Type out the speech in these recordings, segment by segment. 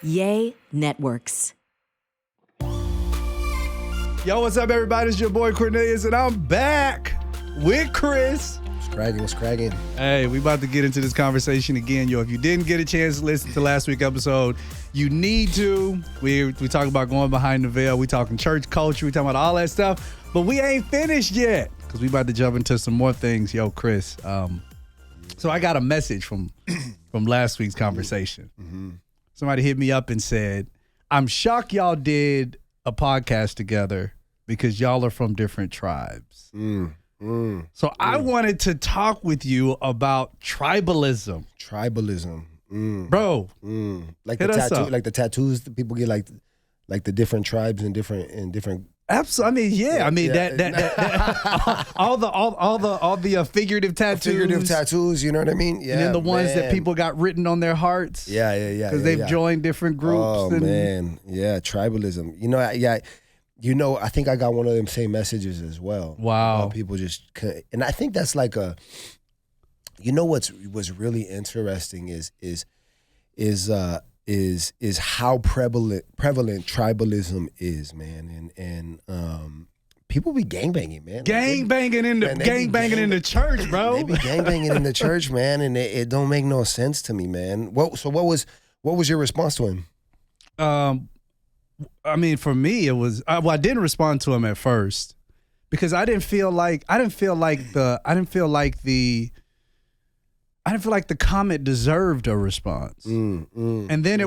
Yay Networks. Yo, what's up, everybody? It's your boy Cornelius, and I'm back with Kris. What's cracking? Hey, we about to get into this conversation again. Yo, if you didn't get a chance to listen to last week's episode, you need to. We talk about going behind the veil. We talking church culture. We talking about all that stuff. But we ain't finished yet because we about to jump into some more things. Yo, Kris. So I got a message from last week's conversation. Mm-hmm. Somebody hit me up and said, I'm shocked y'all did a podcast together because y'all are from different tribes. So I wanted to talk with you about tribalism. Bro. Like hit the us up. like the tattoos that people get, like the different tribes and different. Absolutely. I mean, that all the figurative tattoos. You know what I mean? Yeah. And then the ones that people got written on their hearts. Yeah. Because they've joined different groups. Oh man, yeah, tribalism. I think I got one of them same messages as well. Wow. People just, and I think that's like a, what's really interesting is how prevalent tribalism is, man, and people be gangbanging, man. Gangbanging in the church, bro. They be gangbanging in the church, man, and it don't make no sense to me, man. What was your response to him? I mean, for me, it was. I didn't respond to him at first because I didn't feel like the comment deserved a response. And then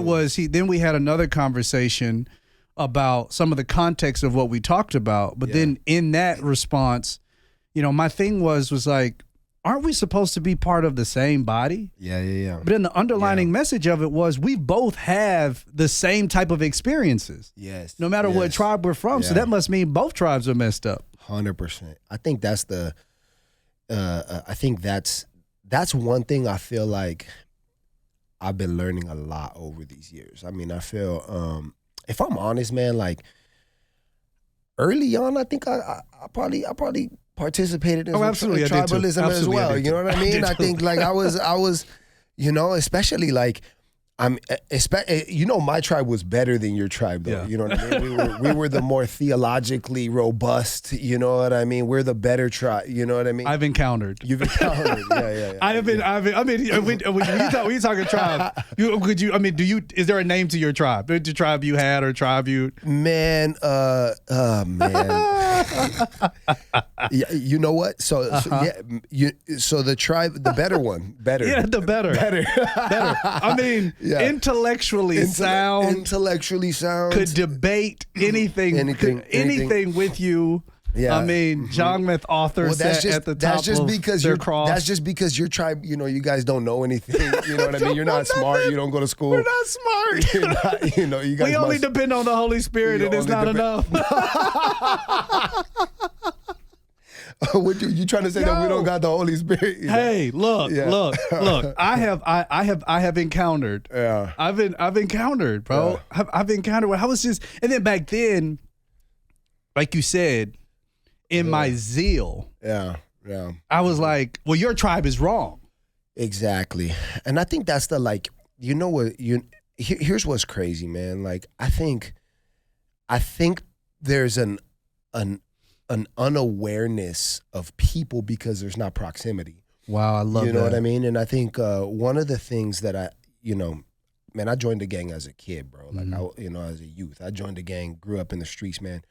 then we had another conversation about some of the context of what we talked about. But then in that response, my thing was like, aren't we supposed to be part of the same body? Yeah. But then the underlining message of it was we both have the same type of experiences. Yes. No matter what tribe we're from. Yeah. So that must mean both tribes are messed up. 100%. I think that's that's one thing I feel like I've been learning a lot over these years. I mean, I feel, if I'm honest, man, like early on, I think I probably participated in tribalism as well. You know what I mean? I think like I was, especially like my tribe was better than your tribe, though. Yeah. You know what I mean? We were the more theologically robust. You know what I mean? We're the better tribe. You know what I mean? I've encountered. You've encountered. Yeah. When you talking tribe, is there a name to your tribe? The tribe you had or tribe you? Man. Yeah, you know what? So the tribe, the better one, better. Yeah, the better. I mean, intellectually sound, could debate anything with you. Yeah. I mean, John Myth author sat at the top of their cross. That's just because your tribe, you guys don't know anything. You know what I mean? You're not smart. You don't go to school. We're not smart. You're not, you guys. We only depend on the Holy Spirit, and it's not enough. What you trying to say that we don't got the Holy Spirit? Hey, look. I have encountered. Yeah. I've encountered, bro. Yeah. I've encountered. I was just, and then back then, like you said, in my zeal, I was like, well, your tribe is wrong. Exactly, and I think that's the here's what's crazy, man. Like I think there's an unawareness of people because there's not proximity. Wow, I love that. You know what I mean? And I think one of the things that I joined the gang as a kid, bro. Like as a youth, I joined the gang, grew up in the streets, man.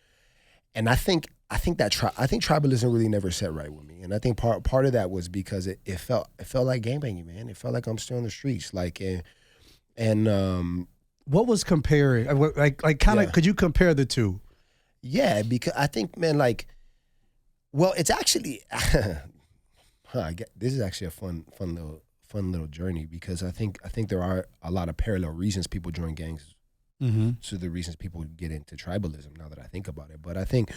And I think tribalism really never set right with me. And I think part of that was because it felt like gangbanging, man. It felt like I'm still in the streets, like and what was comparing? Like kind of, could you compare the two? Yeah, because I think, man, it's actually, this is actually a fun little journey because I think there are a lot of parallel reasons people join gangs. To the reasons people get into tribalism. Now that I think about it, but I think,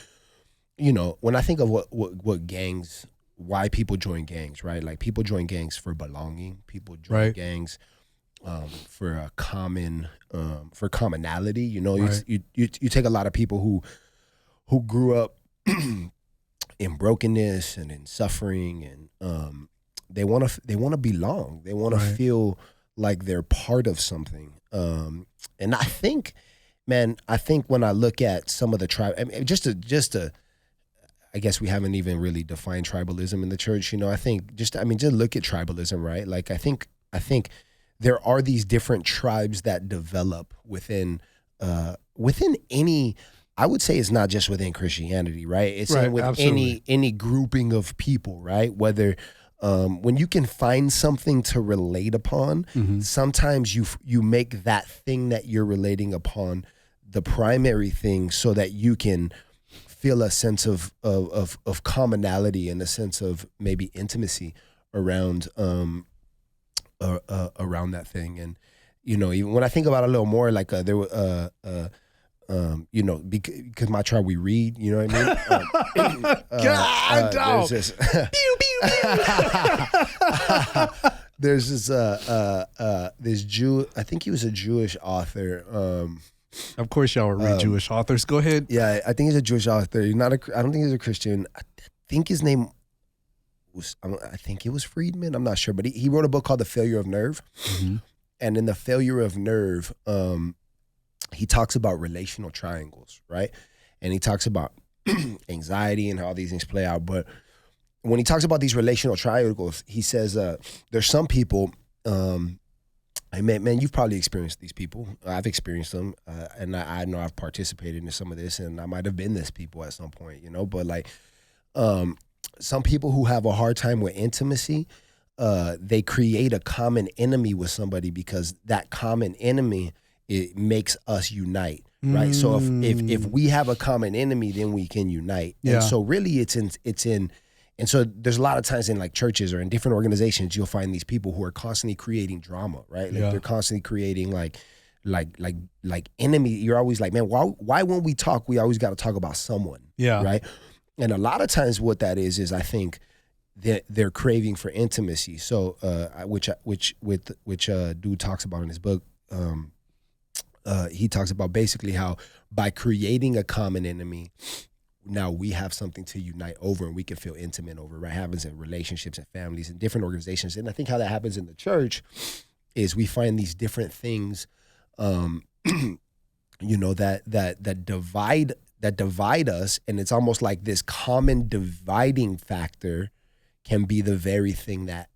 when I think of what gangs, why people join gangs, right? Like people join gangs for belonging. People join gangs for a for commonality. You take a lot of people who grew up in brokenness and in suffering, and they want to belong. They want to feel like they're part of something. And I think, man, when I look at some of the tribe, I mean, just to, I guess we haven't even really defined tribalism in the church. I think just look at tribalism, right? Like I think there are these different tribes that develop within any. I would say it's not just within Christianity, right? It's with any grouping of people, right? Whether when you can find something to relate upon, sometimes you make that thing that you're relating upon the primary thing, so that you can feel a sense of commonality and a sense of maybe intimacy around that thing. And even when I think about it a little more, like because my tribe, we read, you know what I mean? God, there's this there's this Jew, I think he was a Jewish author. Of course, y'all read Jewish authors. Go ahead. Yeah, I think he's a Jewish author. I don't think he's a Christian. I think his name was, I think it was Friedman. I'm not sure, but he wrote a book called The Failure of Nerve. And in The Failure of Nerve, he talks about relational triangles, right? And he talks about anxiety and how these things play out. But when he talks about these relational triangles, he says there's some people, man, you've probably experienced these people. I've experienced them, and I know I've participated in some of this, and I might have been this people at some point, But like some people who have a hard time with intimacy, they create a common enemy with somebody, because that common enemy, it makes us unite, right? So if we have a common enemy, then we can unite. Yeah. And so really it's in, and so there's a lot of times in like churches or in different organizations, you'll find these people who are constantly creating drama, right? Like they're constantly creating like enemy. You're always like, man, why when we talk, we always got to talk about someone, right? And a lot of times what that is I think they're craving for intimacy. So which dude talks about in his book. He talks about basically how by creating a common enemy, now we have something to unite over, and we can feel intimate over, right? Happens in relationships and families and different organizations. And I think how that happens in the church is we find these different things, that divide us, and it's almost like this common dividing factor can be the very thing that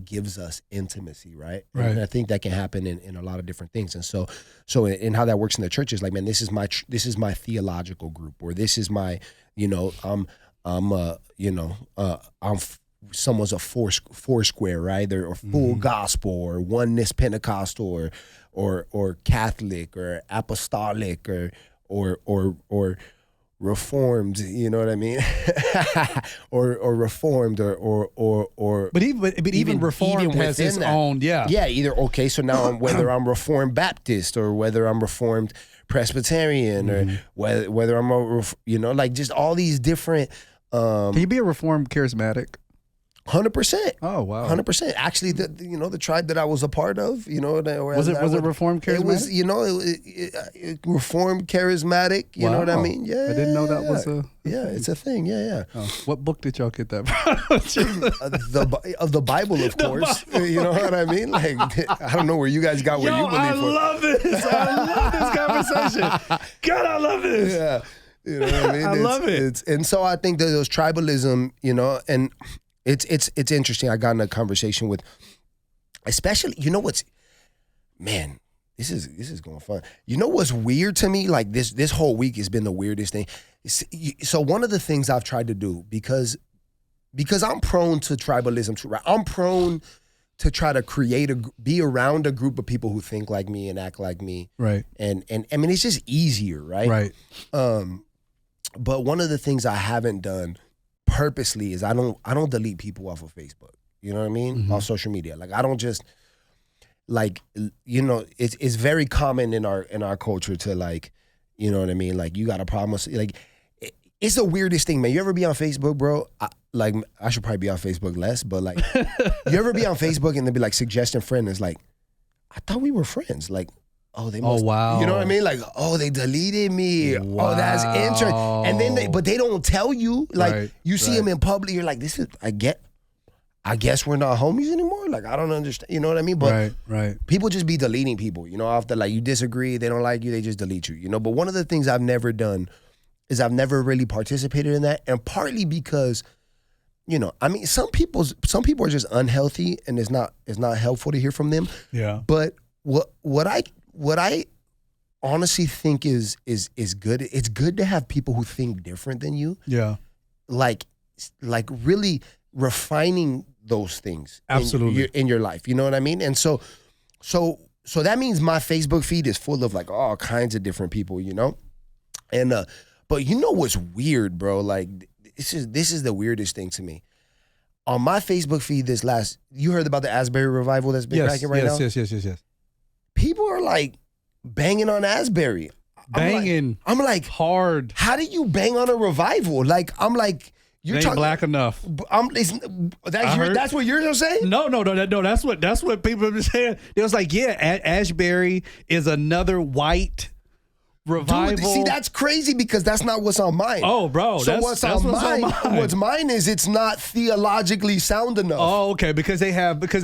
gives us intimacy, right? And I think that can happen in a lot of different things. And so in how that works in the church is like, man, this is my theological group, or this is my, someone's a Foursquare, right? They're a full gospel, or oneness Pentecostal, or Catholic, or apostolic, or Reformed, you know what I mean? or Reformed, or but even Reformed has its own, either okay. So now whether I'm Reformed Baptist, or whether I'm Reformed Presbyterian, or whether I'm like just all these different. Can you be a Reformed Charismatic? 100%. Oh wow. 100%. Actually, the tribe that I was a part of, was it Reformed Charismatic? It was, it Reformed Charismatic. You know what I mean? Yeah. I didn't know that was a. Yeah, it's a thing. Yeah. Oh, what book did y'all get that from? Of the Bible, of course. You know what I mean? Like, I don't know where you guys got where you believe. I love this. I love this conversation. God, I love this. Yeah. You know what I mean? I love it. And so I think that those tribalism, and it's interesting. I got in a conversation with, especially, man, this is going fun. You know what's weird to me? Like this whole week has been the weirdest thing. So one of the things I've tried to do, because I'm prone to tribalism too, right? I'm prone to try to be around a group of people who think like me and act like me. Right. And I mean, it's just easier, right? Right. But one of the things I haven't done purposely is I don't delete people off of Facebook. You know what I mean? Off social media. Like I don't just it's very common in our culture to like, you know what I mean? Like you got a problem with, like it's the weirdest thing, man. You ever be on Facebook, bro? I should probably be on Facebook less, but like you ever be on Facebook and they'll be like suggesting friend, it's like, I thought we were friends. Like, oh, they must, wow. You know what I mean? Like, oh, they deleted me. Wow. Oh, that's interesting. And then but they don't tell you. Like, you see them in public, you're like, I guess we're not homies anymore. Like, I don't understand. You know what I mean? But right. people just be deleting people, after like you disagree, they don't like you, they just delete you, But one of the things I've never done is I've never really participated in that. And partly because, some people are just unhealthy and it's not helpful to hear from them. Yeah. But what I honestly think is good. It's good to have people who think different than you. Yeah. Like really refining those things absolutely in your life. You know what I mean? And so that means my Facebook feed is full of like all kinds of different people, And but you know what's weird, bro? Like this is the weirdest thing to me. On my Facebook feed you heard about the Asbury revival that's been cracking right now? Yes. People are like banging on Asbury. I'm like hard. How do you bang on a revival? Like, I'm like, you're ain't black enough. That's what you're saying? No. That's what people have been saying. It was like, Asbury is another white revival. Dude, see, that's crazy because that's not what's on mine. Oh, bro. So what's on mine is it's not theologically sound enough. Oh, okay. Because I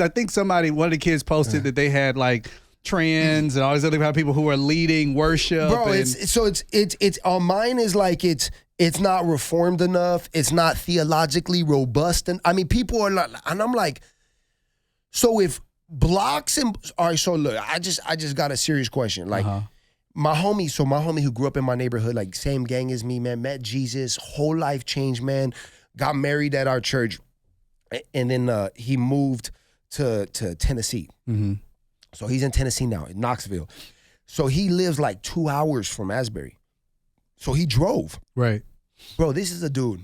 think one of the kids posted that they had like trans and all these other people who are leading worship. Bro, it's on mine is like it's not reformed enough. It's not theologically robust. And I mean, people are not, and I'm like, so if blocks and, all right, so look, I just got a serious question. Like my homie who grew up in my neighborhood, like same gang as me, man, met Jesus, whole life changed, man, got married at our church. And then he moved to Tennessee. Mm-hmm. So he's in Tennessee now, in Knoxville. So he lives like 2 hours from Asbury. So he drove. Right. Bro, this is a dude.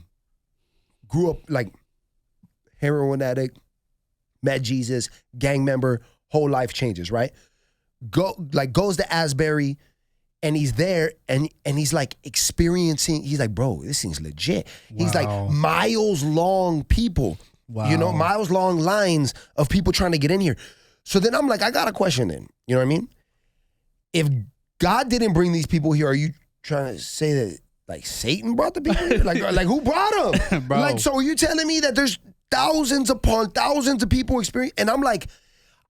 Grew up like heroin addict, met Jesus, gang member, whole life changes, right? Goes to Asbury and he's there and he's like experiencing, he's like, bro, this thing's legit. Wow. He's like miles long people, miles long lines of people trying to get in here. So then I'm like, I got a question then. You know what I mean? If God didn't bring these people here, are you trying to say that like Satan brought the people here? Like who brought them? Bro. Like, so are you telling me that there's thousands upon thousands of people experience? And I'm like,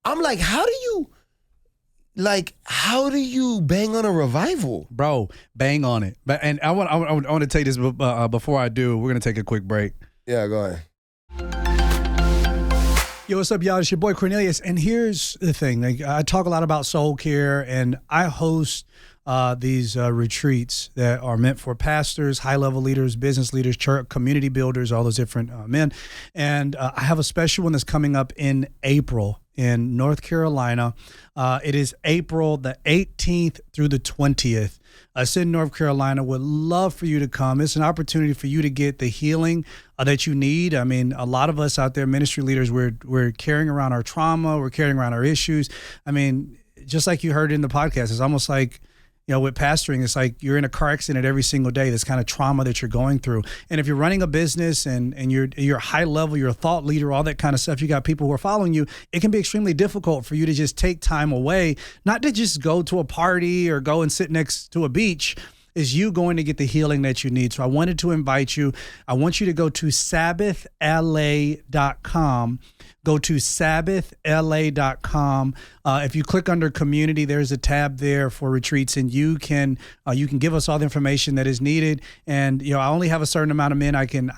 how do you bang on a revival? Bro, bang on it. And I want to take this before I do. We're going to take a quick break. Yeah, go ahead. Yo, what's up, y'all? It's your boy Cornelius, and here's the thing. Like, I talk a lot about soul care, and I host these retreats that are meant for pastors, high-level leaders, business leaders, church, community builders, all those different men. And I have a special one that's coming up in April in North Carolina. It is April the 18th through the 20th. It's in North Carolina. Would love for you to come. It's an opportunity for you to get the healing that you need. I mean, a lot of us out there, ministry leaders, we're carrying around our trauma. We're carrying around our issues. I mean, just like you heard in the podcast, it's almost like, with pastoring, it's like you're in a car accident every single day, this kind of trauma that you're going through. And if you're running a business and you're high level, you're a thought leader, all that kind of stuff, you got people who are following you, it can be extremely difficult for you to just take time away, not to just go to a party or go and sit next to a beach. Is you going to get the healing that you need. So I wanted to invite you. I want you to go to sabbathla.com. Go to sabbathla.com. If you click under community, there's a tab there for retreats, and you can give us all the information that is needed. And I only have a certain amount of men I can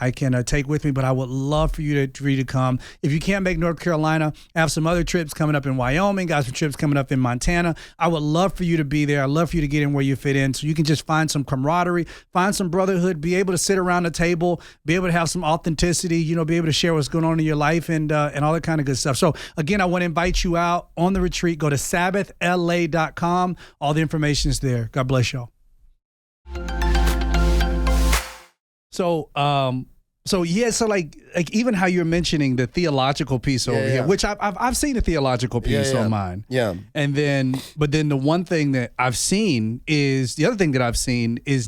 take with me, but I would love for you to come. If you can't make North Carolina, I have some other trips coming up in Wyoming. Got some trips coming up in Montana. I would love for you to be there. I'd love for you to get in where you fit in, so you can just find some camaraderie, find some brotherhood, be able to sit around the table, be able to have some authenticity. Be able to share what's going on in your life and all that kind of good stuff. So again, I want to invite you out on the retreat. Go to sabbathla.com. All the information is there. God bless y'all. So like even how you're mentioning the theological piece over here, which I've seen a theological piece on mine. Yeah. And then the one thing that I've seen is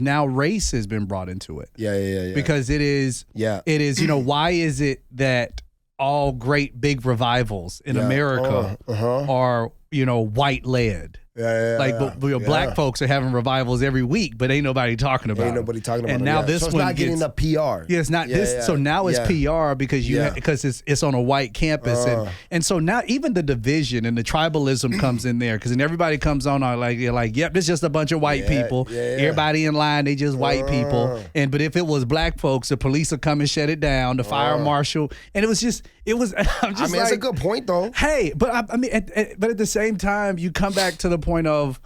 now race has been brought into it. Yeah. Because it is, why is it that all great big revivals in America are, white led? Black folks are having revivals every week, but ain't nobody talking about. Ain't nobody talking about. And it. now this so it's one not getting the PR. Yeah, it's not this. So now it's PR because because it's on a white campus, and so now even the division and the tribalism comes in there because then everybody comes on yep, it's just a bunch of white people. Everybody in line, they just white people. But if it was black folks, the police would come and shut it down. The fire marshal, and it was. That's a good point though. Hey, but but at the same time, you come back to the point of,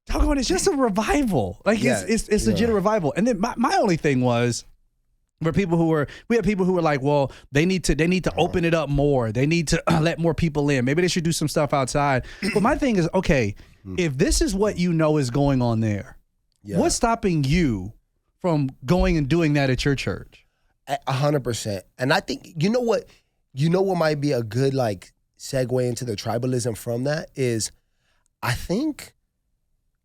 doggone, it's just a revival. It's legit a revival. And then my only thing was, we had people who were like, well, they need to open it up more. They need to let more people in. Maybe they should do some stuff outside. But my thing is, okay, if this is what you know is going on there, what's stopping you from going and doing that at your church? 100%. And I think you know what might be a good segue into the tribalism from that is, I think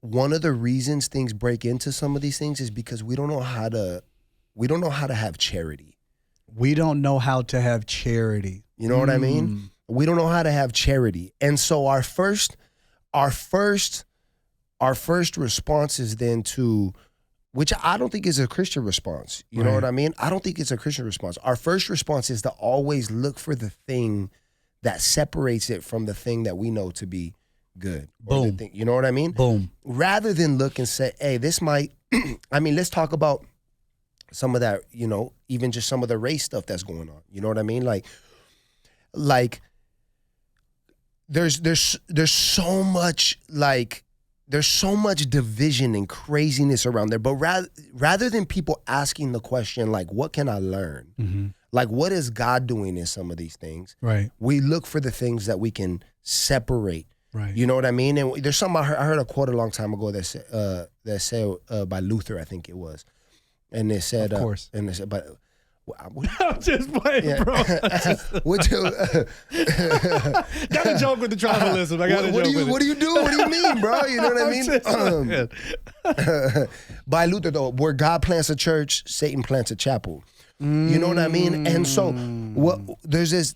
one of the reasons things break into some of these things is because we don't know how to have charity. We don't know how to have charity. You know what I mean? We don't know how to have charity. And so our first response is then to, which I don't think is a Christian response. You know what I mean? I don't think it's a Christian response. Our first response is to always look for the thing that separates it from the thing that we know to be good. Boom. You know what I mean? Boom. Rather than look and say, hey, this might, let's talk about some of that, even just some of the race stuff that's going on. You know what I mean? Like there's so much there's so much division and craziness around there. But rather than people asking the question, what can I learn? Mm-hmm. What is God doing in some of these things? Right. We look for the things that we can separate. Right. You know what I mean? And there's something I heard a quote a long time ago that said by Luther, I think it was. And it said, of course. And it said, but I'm just playing, bro. Would you? Got to joke with the tribalism. I got to joke with it. What do you do? What do you mean, bro? You know what I mean? By Luther, though, where God plants a church, Satan plants a chapel. You know what I mean? And so, there's this,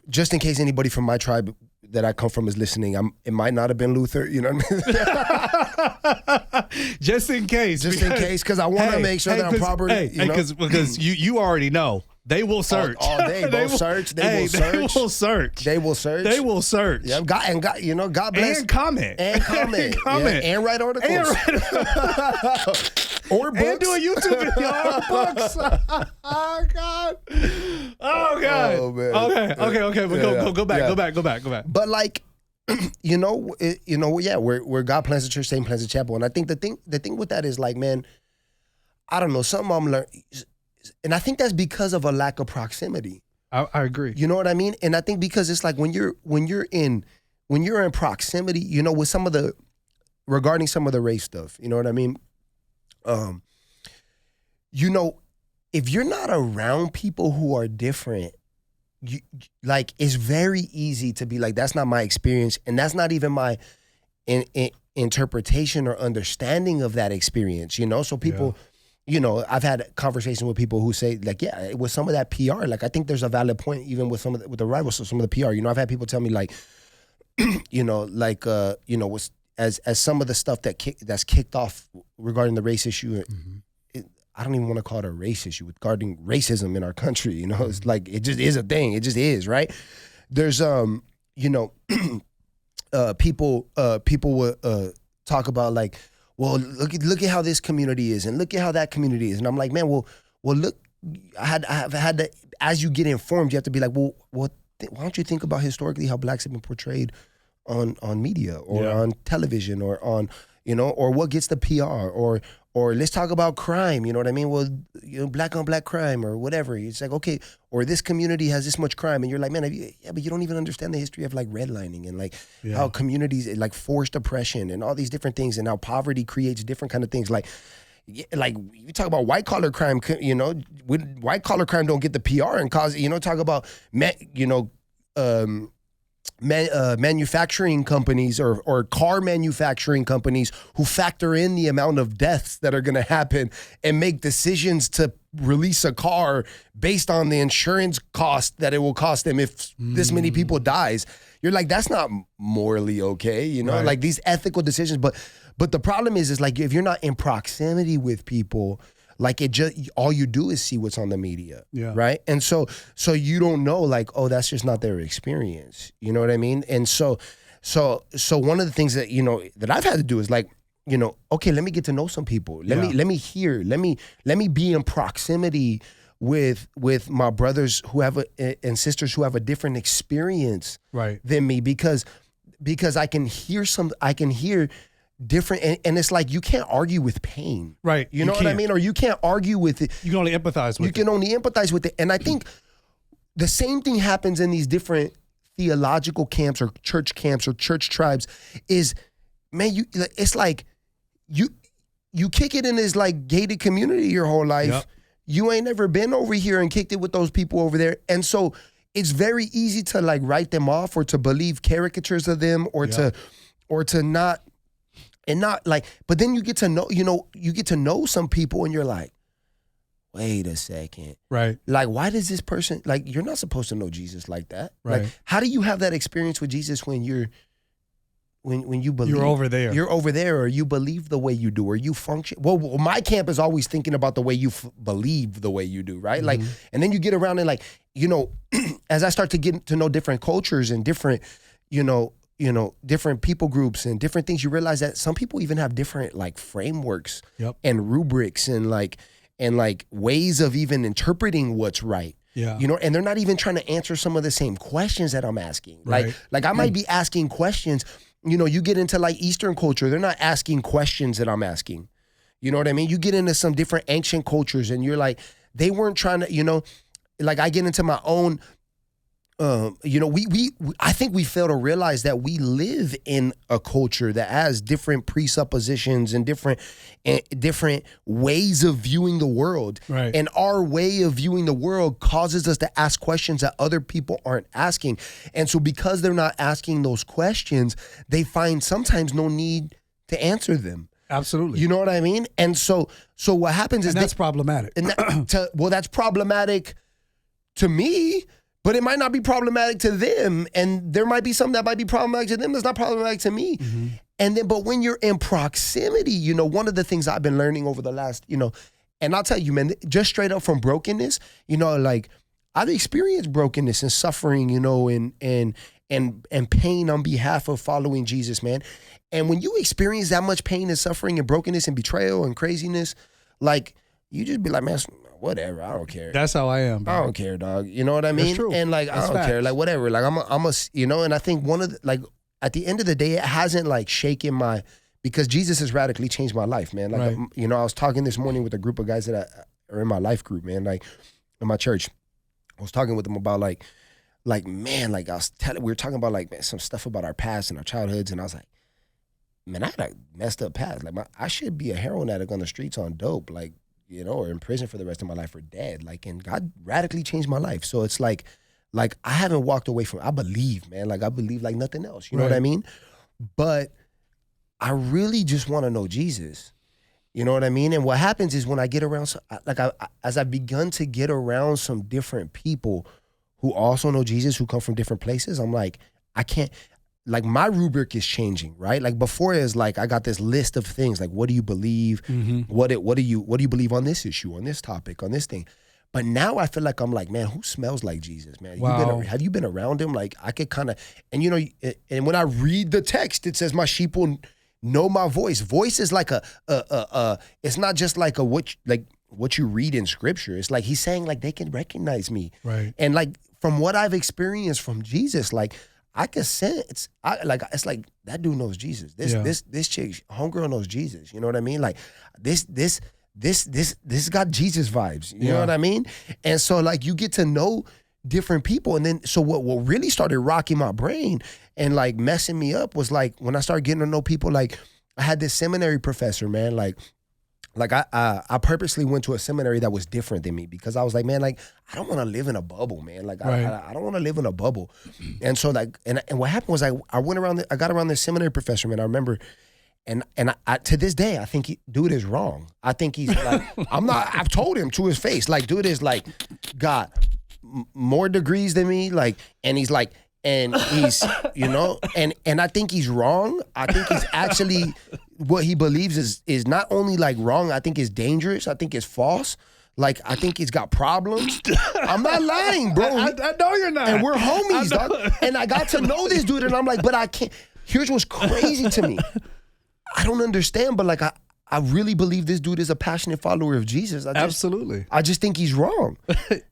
just in case anybody from my tribe that I come from is listening, it might not have been Luther, you know what I mean? Just in case, because I want to make sure that I'm proper. Because you already know. They will search. They will search. They will search. Yeah, God bless. And comment. Yeah, and write articles. Or books. And do a YouTube video or books. Oh, God. Oh, man. Okay. But go back. But where God plants a church, Satan plants a chapel. And I think the thing with that is man, I don't know, something I'm learning. And I think that's because of a lack of proximity. I agree. You know what I mean? And I think because it's when you're in proximity, with regarding some of the race stuff, you know what I mean? If you're not around people who are different, it's very easy to be that's not my experience, and that's not even my interpretation or understanding of that experience. So people. Yeah. I've had conversations with people who say with some of that PR, I think there's a valid point even with with the rivals, so some of the PR. I've had people tell me as some of the stuff that's kicked off regarding the race issue. Mm-hmm. I don't even want to call it a race issue regarding racism in our country. It's it just is a thing. It just is, right? There's people would talk about well, look at how this community is, and look at how that community is, and I'm like, man, well, look, I've had to, as you get informed, you have to be why don't you think about historically how blacks have been portrayed on media or on television or on, or what gets the PR or let's talk about crime, you know what I mean? Well, black on black crime or whatever. It's okay, or this community has this much crime, and you're like, man, but you don't even understand the history of redlining and how communities forced oppression and all these different things, and how poverty creates different kind of things. You talk about white collar crime, white collar crime don't get the PR and cause, talk about manufacturing companies or car manufacturing companies who factor in the amount of deaths that are going to happen and make decisions to release a car based on the insurance cost that it will cost them if this many people dies. You're like, that's not morally okay, you know, like these ethical decisions. But the problem is like, if you're not in proximity with people, like it just, all you do is see what's on the media, right? And so you don't know, like, oh, that's just not their experience. You know what I mean? And so one of the things that, you know, that I've had to do is like, you know, okay, let me get to know some people. Let me hear. Let me be in proximity with my brothers who have and sisters who have a different experience than me, because I can hear different, and it's like you can't argue with pain, right? You know what I mean? Or you can't argue with it. You can only empathize with it. You can only empathize with it. And I think the same thing happens in these different theological camps or church tribes is, man, it's like you kick it in this like gated community your whole life. Yep. You ain't never been over here and kicked it with those people over there. And so it's very easy to like write them off or to believe caricatures of them or to not. And not like, but then you get to know some people and you're like, wait a second. Right. Like, why does this person, like, you're not supposed to know Jesus like that. Right. Like, how do you have that experience with Jesus when you believe? You're over there. You're over there, or you believe the way you do, or you function. Well, my camp is always thinking about the way you believe the way you do, right? Mm-hmm. Like, and then you get around and like, you know, as I start to get to know different cultures and different, different people groups and different things, you realize that some people even have different like frameworks and rubrics and like ways of even interpreting what's right. Yeah. You know, and they're not even trying to answer some of the same questions that I'm asking. Right. Like I might be asking questions, you know, you get into like Eastern culture, they're not asking questions that I'm asking. You know what I mean? You get into some different ancient cultures and you're like, they weren't trying to, you know, like I get into my own I think we fail to realize that we live in a culture that has different presuppositions and different ways of viewing the world. Right. And our way of viewing the world causes us to ask questions that other people aren't asking. And so because they're not asking those questions, they find sometimes no need to answer them. Absolutely. You know what I mean? And so what happens is that's problematic. And that's problematic to me. But it might not be problematic to them, and there might be something that might be problematic to them that's not problematic to me. Mm-hmm. And then, but when you're in proximity, you know, one of the things I've been learning over the last, you know, and I'll tell you, man, just straight up from brokenness, you know, like I've experienced brokenness and suffering, you know, and pain on behalf of following Jesus, man. And when you experience that much pain and suffering and brokenness and betrayal and craziness, like you just be like, man, whatever, I don't care. That's how I am, bro. I don't care, dog. You know what I mean? That's true. And like, I don't care. Like, whatever. Like, I'm a, you know, and I think one of the, like, at the end of the day, it hasn't like shaken because Jesus has radically changed my life, man. Like, you know, I was talking this morning with a group of guys that are in my life group, man, like in my church. I was talking with them about like, man, like we were talking about like, man, some stuff about our past and our childhoods. And I was like, man, I had a messed up past. Like I should be a heroin addict on the streets on dope. Like, you know, or in prison for the rest of my life or dead. Like, and God radically changed my life. So it's like I haven't walked away from, I believe, man. Like I believe like nothing else. You know what I mean? But I really just want to know Jesus. You know what I mean? And what happens is when I get around, as I've begun to get around some different people who also know Jesus, who come from different places, I'm like, I can't, like my rubric is changing, right? Like before it was like, I got this list of things, like, what do you believe? Mm-hmm. What do you believe on this issue, on this topic, on this thing? But now I feel like I'm like, man, who smells like Jesus, man? Wow. Have you been around him? Like I could kind of, and you know, and when I read the text, it says my sheep will know my voice. Voice is like it's not just like what you read in scripture. It's like he's saying like they can recognize me. Right. And like from what I've experienced from Jesus, like I can sense, it's like that dude knows Jesus. This chick, homegirl knows Jesus. You know what I mean? Like this got Jesus vibes. You know what I mean? And so like you get to know different people, and then so what really started rocking my brain and like messing me up was like when I started getting to know people. Like I had this seminary professor, man. Like like I purposely went to a seminary that was different than me because I was like, man, like I don't want to live in a bubble, man. Like I don't want to live in a bubble. And so like, and what happened was I went around, I got around this seminary professor, man. I remember, and I to this day, I think dude is wrong. I think he's like, I've told him to his face, like, dude is like got more degrees than me, like, and he's like, and he's, you know, and I think he's wrong. I think he's actually, what he believes is not only like wrong, I think is dangerous. I think it's false. Like, I think he's got problems. I'm not lying, bro. I know you're not. And we're homies, dog. And I got to know this dude, and I'm like, but I can't. Here's what's crazy to me. I don't understand, but like, I really believe this dude is a passionate follower of Jesus. Absolutely. I just think he's wrong.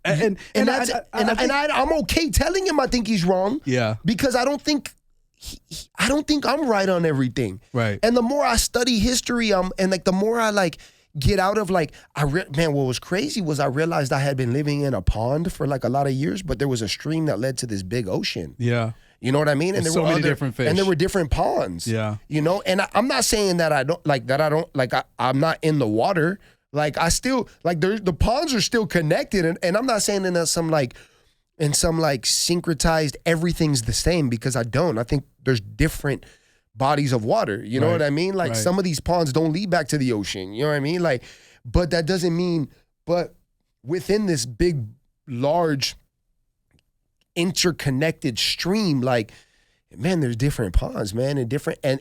and I'm okay telling him I think he's wrong. Yeah. Because I don't think I'm right on everything. Right. And the more I study history, and like the more I like get out of like, man, what was crazy was I realized I had been living in a pond for like a lot of years, but there was a stream that led to this big ocean. Yeah. You know what I mean? And there so were many different fish. And there were different ponds. Yeah. You know, and I'm not saying that I'm not in the water. Like I still, like the ponds are still connected. And I'm not saying in some syncretized, everything's the same, because I don't. I think there's different bodies of water. You know what I mean? Like some of these ponds don't lead back to the ocean. You know what I mean? Like, but that doesn't mean, but within this big, large, interconnected stream, like, man, there's different ponds, man, and different, and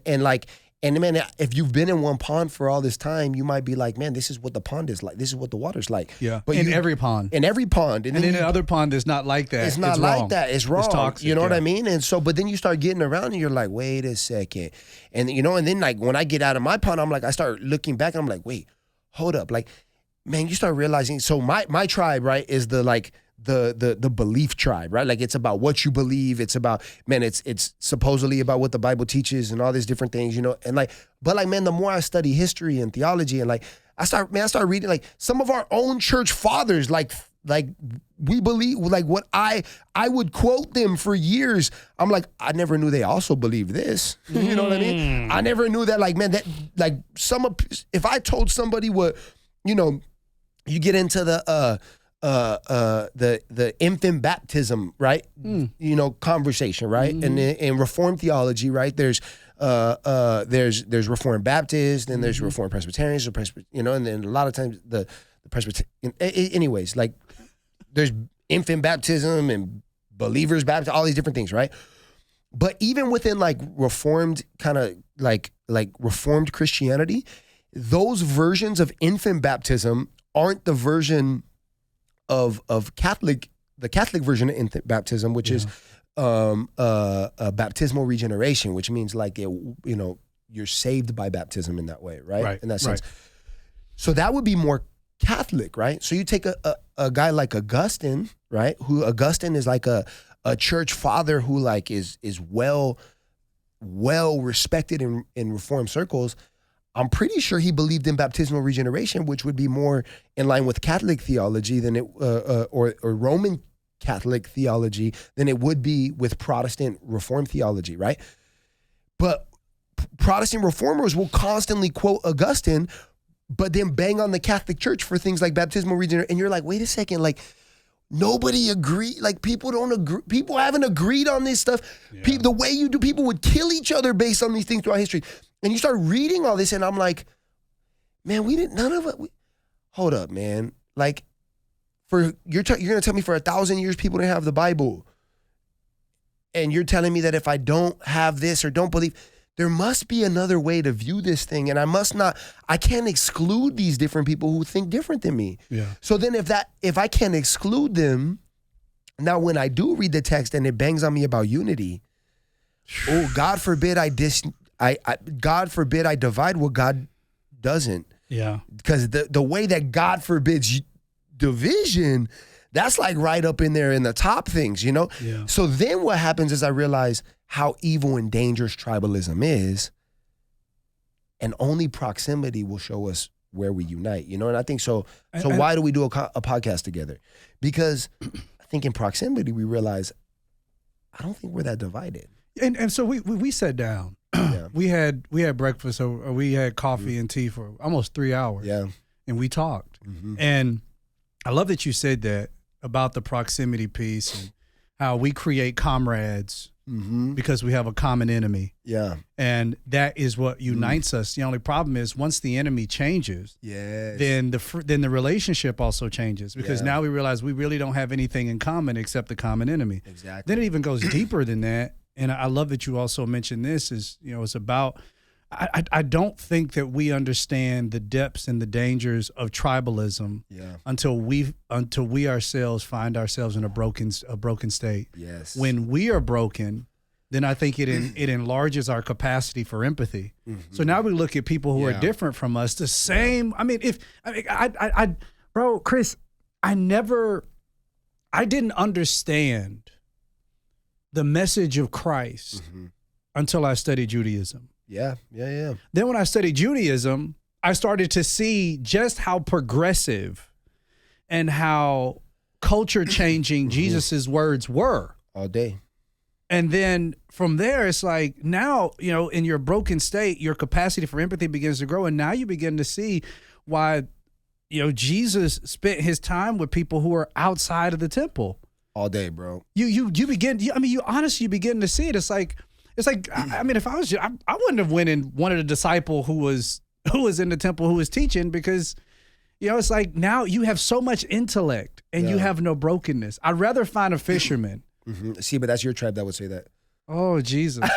man, if you've been in one pond for all this time, you might be like, man, this is what the pond is like. This is what the water's like. Yeah. But in every pond. In every pond. And in another pond is not like that. It's not like that. It's wrong. It's toxic. You know what I mean? And so, but then you start getting around and you're like, wait a second. And you know, and then like when I get out of my pond, I'm like, I start looking back and I'm like, wait, hold up. Like, man, you start realizing, so my tribe, right, is the like, the belief tribe, right? Like, it's about what you believe. It's about, man, it's supposedly about what the Bible teaches and all these different things, you know? And like, but like, man, the more I study history and theology, and like, I start reading like some of our own church fathers, like we believe, like what I would quote them for years. I'm like, I never knew they also believed this. You know what I mean? I never knew that, like, man, that like if I told somebody what, you know, you get into the infant baptism, right? You know, conversation, right? And in Reformed theology, right? There's Reformed Baptists, then there's Reformed Presbyterians, you know, and then a lot of times the Presbyterian. Anyways, like there's infant baptism and believers baptism, all these different things, right? But even within like Reformed kind of like Reformed Christianity, those versions of infant baptism aren't the version of Catholic, the Catholic version of infant baptism, which is baptismal regeneration, which means like, you know, you're saved by baptism in that way, right? In that sense. So that would be more Catholic, right? So you take a guy like Augustine, right? Who Augustine is like a church father who like is well respected in Reformed circles. I'm pretty sure he believed in baptismal regeneration, which would be more in line with Catholic theology than it, or Roman Catholic theology than it would be with Protestant Reformed theology, right? But Protestant reformers will constantly quote Augustine, but then bang on the Catholic Church for things like baptismal regeneration. And you're like, wait a second, like nobody agree. Like people don't agree. People haven't agreed on this stuff. Yeah. The way you do, people would kill each other based on these things throughout history. And you start reading all this, and I'm like, man, none of it. Hold up, man. Like, you're gonna tell me for 1,000 years people didn't have the Bible, and you're telling me that if I don't have this or don't believe, there must be another way to view this thing, and I can't exclude these different people who think different than me. Yeah. So then if I can't exclude them, now when I do read the text and it bangs on me about unity, oh, God forbid God forbid I divide what God doesn't. Yeah. Because the way that God forbids division, that's like right up in there in the top things, you know? Yeah. So then what happens is I realize how evil and dangerous tribalism is, and only proximity will show us where we unite, you know? And I think so why do we do a podcast together? Because I think in proximity we realize I don't think we're that divided. And so we sat down we had breakfast or we had coffee and tea for almost 3 hours. Yeah. And we talked. And I love that you said that about the proximity piece and how we create comrades because we have a common enemy. Yeah. And that is what unites us. The only problem is once the enemy changes, then the relationship also changes because now we realize we really don't have anything in common except the common enemy. Exactly. Then it even goes deeper than that. And I love that you also mentioned this is, it's about, I don't think that we understand the depths and the dangers of tribalism until we ourselves find ourselves in a broken state. Yes. When we are broken, then I think it enlarges our capacity for empathy. So now we look at people who are different from us, the same. I mean, bro, Kris, I didn't understand the message of Christ until I studied Judaism. Yeah. Then when I studied Judaism, I started to see just how progressive and how culture changing Jesus's words were. All day. And then from there, it's like now, in your broken state, your capacity for empathy begins to grow. And now you begin to see why, Jesus spent his time with people who are outside of the temple. All day, bro. You begin to see it. It's like, I mean, if I was you, I wouldn't have went and wanted a disciple who was in the temple who was teaching because, it's like now you have so much intellect and you have no brokenness. I'd rather find a fisherman. See, but that's your tribe that would say that. Oh, Jesus. and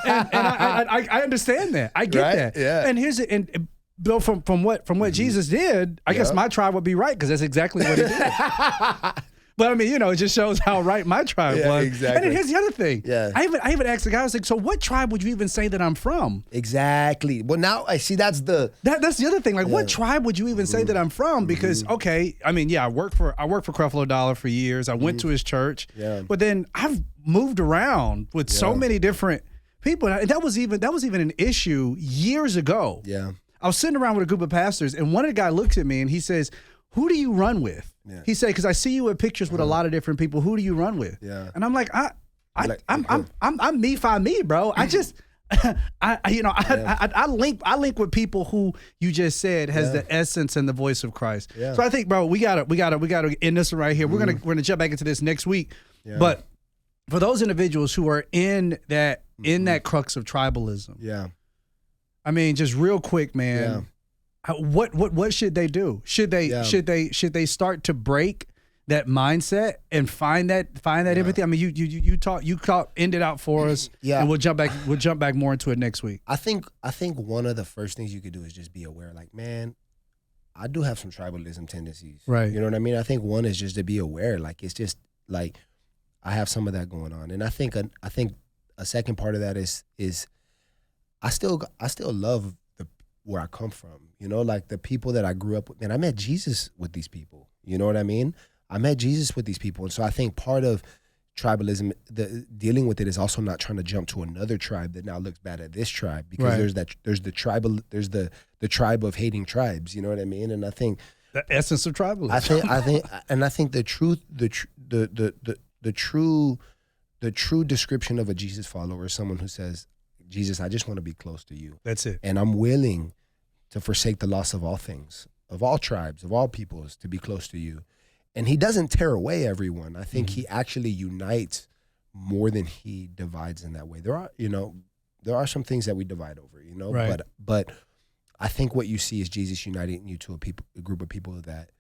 I understand that. I get that. Yeah. And here's it. And Bill, from what Jesus did, I guess my tribe would be right because that's exactly what he did. But I mean, it just shows how right my tribe was. Exactly. And then here's the other thing. Yeah. I even asked the guy, I was like, so what tribe would you even say that I'm from? Exactly. Well, now I see that's the other thing. Like, what tribe would you even say that I'm from? Because, okay, I mean, I worked for Creflo Dollar for years. I went to his church. Yeah. But then I've moved around with so many different people. And that was even an issue years ago. Yeah. I was sitting around with a group of pastors, and one of the guys looks at me and he says, who do you run with? Yeah. He said, because I see you in pictures with a lot of different people. Who do you run with? Yeah. And I'm like, I'm me, find me, bro. I just, I link with people who you just said has the essence and the voice of Christ. Yeah. So I think, bro, we gotta end this right here. We're gonna jump back into this next week. Yeah. But for those individuals who are in that crux of tribalism, I mean, just real quick, man. Yeah. What should they do? Should they start to break that mindset and find that empathy? I mean, you ended out for us. Yeah. And we'll jump back more into it next week. I think one of the first things you could do is just be aware, like, man, I do have some tribalism tendencies. Right. You know what I mean? I think one is just to be aware. Like, it's just like I have some of that going on. And I think a second part of that is I still love where I come from, like the people that I grew up with. And I met Jesus with these people. You know what I mean? I met Jesus with these people. And so I think part of tribalism, dealing with it, is also not trying to jump to another tribe that now looks bad at this tribe, because there's the tribe of hating tribes. You know what I mean? And I think the essence of tribalism. I think the true description of a Jesus follower is someone who says, Jesus, I just want to be close to you. That's it. And I'm willing to forsake the loss of all things, of all tribes, of all peoples, to be close to you. And he doesn't tear away everyone. I think he actually unites more than he divides in that way. There are some things that we divide over, right. But I think what you see is Jesus uniting you to a group of people that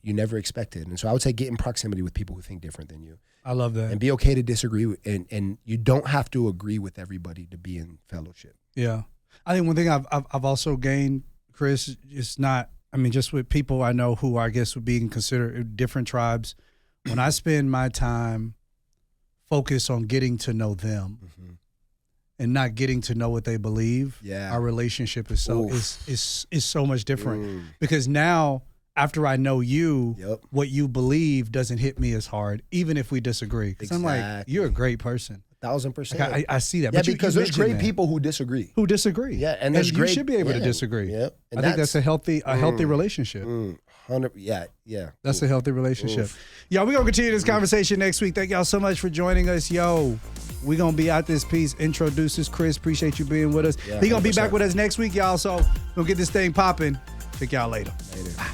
you never expected. And so I would say get in proximity with people who think different than you. I love that. And be okay to disagree. And you don't have to agree with everybody to be in fellowship. Yeah. I think one thing I've also gained, Kris, is just with people I know who I guess would be considered different tribes, when I spend my time focused on getting to know them and not getting to know what they believe, our relationship is so much different. Because now, after I know you, what you believe doesn't hit me as hard, even if we disagree. Because I'm like, you're a great person. 1,000%. Like, I see that. Yeah, but because there's great people who disagree. Yeah, and you should be able to disagree. Yeah, I think that's a healthy relationship. 100. Yeah. That's a healthy relationship. Yo, we're gonna continue this conversation next week. Thank y'all so much for joining us. Yo. We're going to be out this piece. Introduces Kris. Appreciate you being with us. Yeah, He going to be 100%. back with us next week, y'all. So we'll get this thing popping. Pick y'all later. Later.